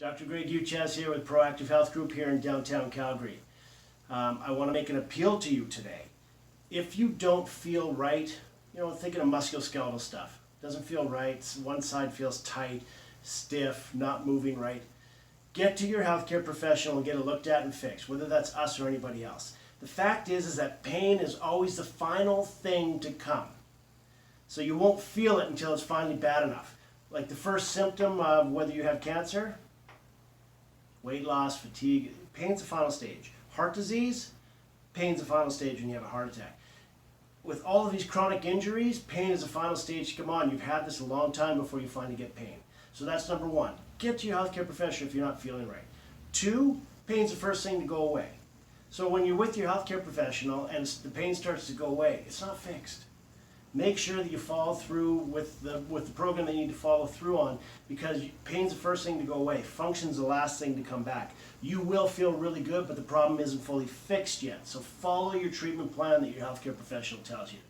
Dr. Greg Uchez here with Proactive Health Group here in downtown Calgary. I want to make an appeal to you today. If you don't feel right, thinking of musculoskeletal stuff, doesn't feel right, one side feels tight, stiff, not moving right, get to your healthcare professional and get it looked at and fixed, whether that's us or anybody else. The fact is that pain is always the final thing to come. So you won't feel it until it's finally bad enough. Like the first symptom of whether you have cancer, weight loss, fatigue, pain's the final stage. Heart disease, pain's the final stage when you have a heart attack. With all of these chronic injuries, pain is the final stage. Come on, you've had this a long time before you finally get pain. So that's number one. Get to your healthcare professional if you're not feeling right. Two, pain's the first thing to go away. So when you're with your healthcare professional and the pain starts to go away, it's not fixed. Make sure that you follow through with the program that you need to follow through on, because pain's the first thing to go away. Function's the last thing to come back. You will feel really good, but the problem isn't fully fixed yet. So follow your treatment plan that your healthcare professional tells you.